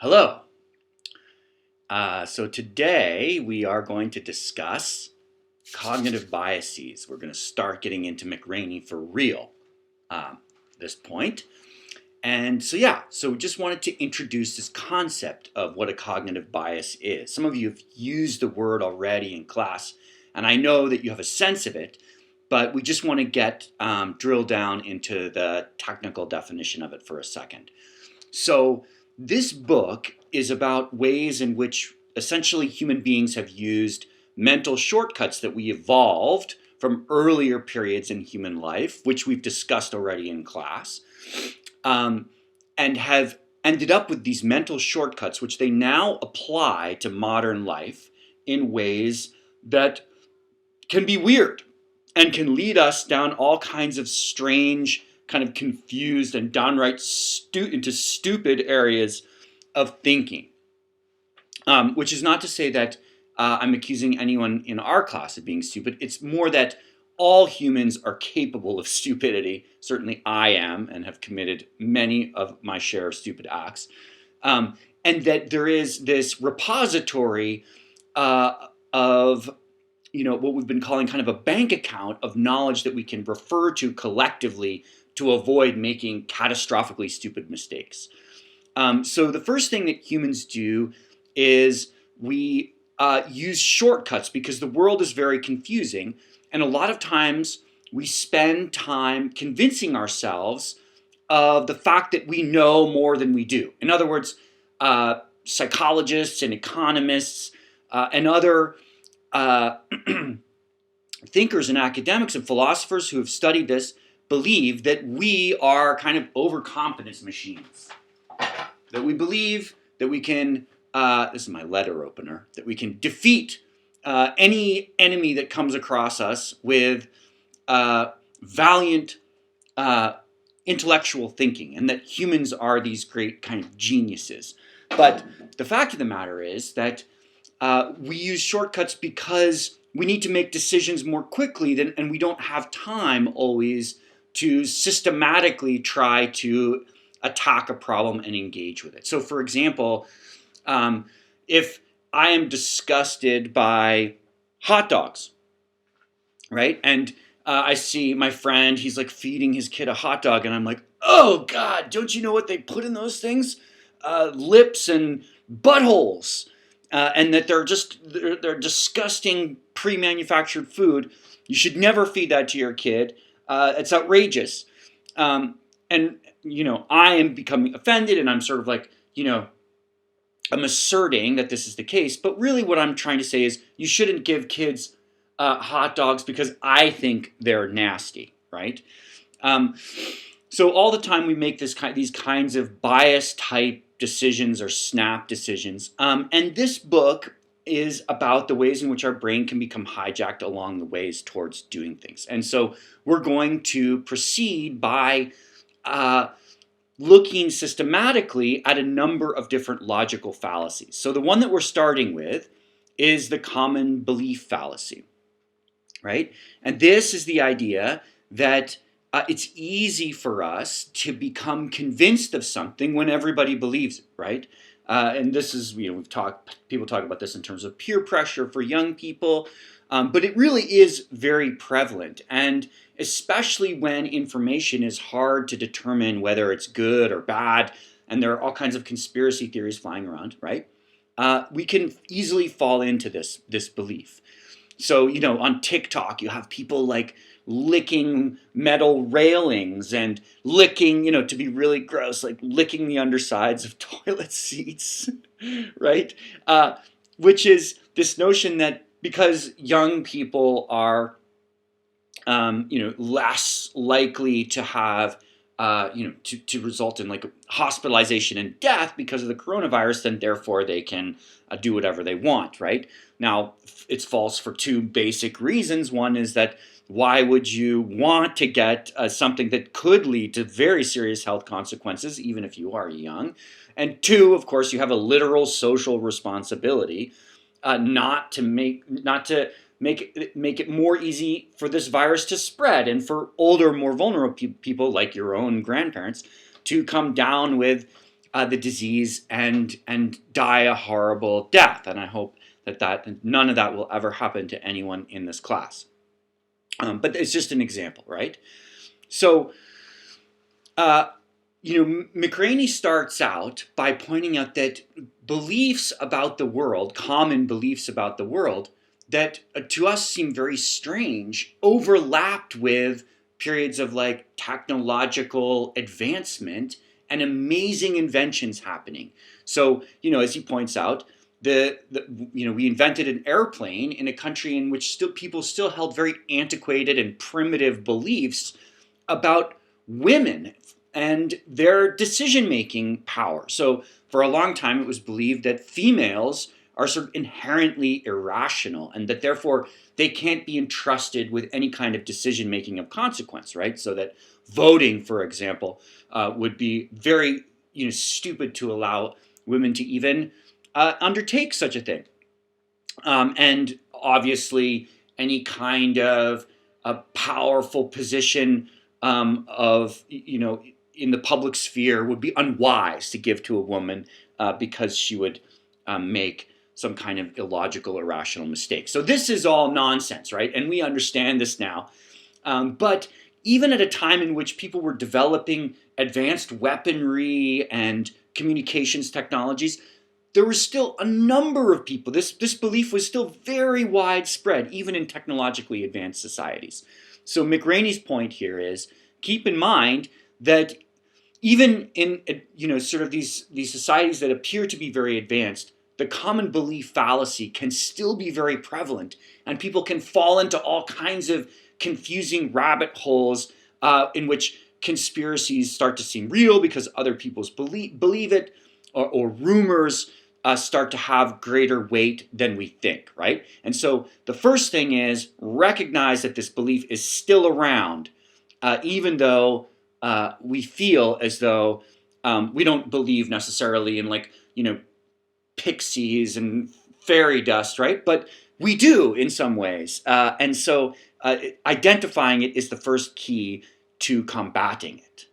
Hello. So today we are going to discuss cognitive biases. We're going to start getting into McRaney for real this point. And so just wanted to introduce this concept of what a cognitive bias is. Some of you have used the word already in class, and I know that you have a sense of it, but we just want to get drill down into the technical definition of it for a second. So this book is about ways in which essentially human beings have used mental shortcuts that we evolved from earlier periods in human life, which we've discussed already in class, and have ended up with these mental shortcuts, which they now apply to modern life in ways that can be weird and can lead us down all kinds of strange, kind of confused and downright into stupid areas of thinking. Which is not to say that I'm accusing anyone in our class of being stupid. It's more that all humans are capable of stupidity. Certainly I am, and have committed many of my share of stupid acts. And that there is this repository of what we've been calling kind of a bank account of knowledge that we can refer to collectively to avoid making catastrophically stupid mistakes. So the first thing that humans do is we use shortcuts because the world is very confusing, and a lot of times we spend time convincing ourselves of the fact that we know more than we do. In other words, psychologists and economists and other thinkers and academics and philosophers who have studied this believe that we are kind of overconfidence machines. That we believe that we can, this is my letter opener, that we can defeat any enemy that comes across us with valiant intellectual thinking, and that humans are these great kind of geniuses. But the fact of the matter is that we use shortcuts because we need to make decisions more quickly and we don't have time always to systematically try to attack a problem and engage with it. So for example, if I am disgusted by hot dogs, right? And I see my friend, he's like feeding his kid a hot dog, and I'm like, oh God, don't you know what they put in those things? Lips and buttholes. And that they're disgusting pre-manufactured food. You should never feed that to your kid. It's outrageous. And I am becoming offended, and I'm sort of like, I'm asserting that this is the case. But really what I'm trying to say is you shouldn't give kids hot dogs because I think they're nasty, right? So all the time we make these kinds of bias type decisions or snap decisions. And this book is about the ways in which our brain can become hijacked along the ways towards doing things. And so we're going to proceed by looking systematically at a number of different logical fallacies. So the one that we're starting with is the common belief fallacy, right? And this is the idea that it's easy for us to become convinced of something when everybody believes it, right? And this is, people talk about this in terms of peer pressure for young people, but it really is very prevalent. And especially when information is hard to determine whether it's good or bad, and there are all kinds of conspiracy theories flying around, right? We can easily fall into this belief. So, on TikTok, you have people like licking metal railings and licking, to be really gross, like licking the undersides of toilet seats, right? Which is this notion that because young people are, less likely to have, to result in like hospitalization and death because of the coronavirus, then therefore they can do whatever they want, right? Now, it's false for two basic reasons. One is that why would you want to get something that could lead to very serious health consequences, even if you are young? And two, of course, you have a literal social responsibility not to make it more easy for this virus to spread, and for older, more vulnerable people like your own grandparents to come down with the disease and die a horrible death. And I hope that none of that will ever happen to anyone in this class. But it's just an example, right? So, McRaney starts out by pointing out that beliefs about the world, common beliefs about the world, that to us seem very strange, overlapped with periods of like technological advancement and amazing inventions happening. So, as he points out, we invented an airplane in a country in which people still held very antiquated and primitive beliefs about women and their decision-making power. So for a long time, it was believed that females are sort of inherently irrational and that therefore they can't be entrusted with any kind of decision-making of consequence, right? So that voting, for example, would be very stupid to allow women to even undertake such a thing. And obviously, any kind of a powerful position of in the public sphere would be unwise to give to a woman because she would make some kind of illogical, irrational mistake. So this is all nonsense, right? And we understand this now. But even at a time in which people were developing advanced weaponry and communications technologies, there was still a number of people. This belief was still very widespread, even in technologically advanced societies. So McRaney's point here is, keep in mind that even in sort of these societies that appear to be very advanced, the common belief fallacy can still be very prevalent, and people can fall into all kinds of confusing rabbit holes in which conspiracies start to seem real because other people believe it, or rumors start to have greater weight than we think, right? And so the first thing is recognize that this belief is still around, even though we feel as though we don't believe necessarily in pixies and fairy dust, right? But we do in some ways. And so identifying it is the first key to combating it.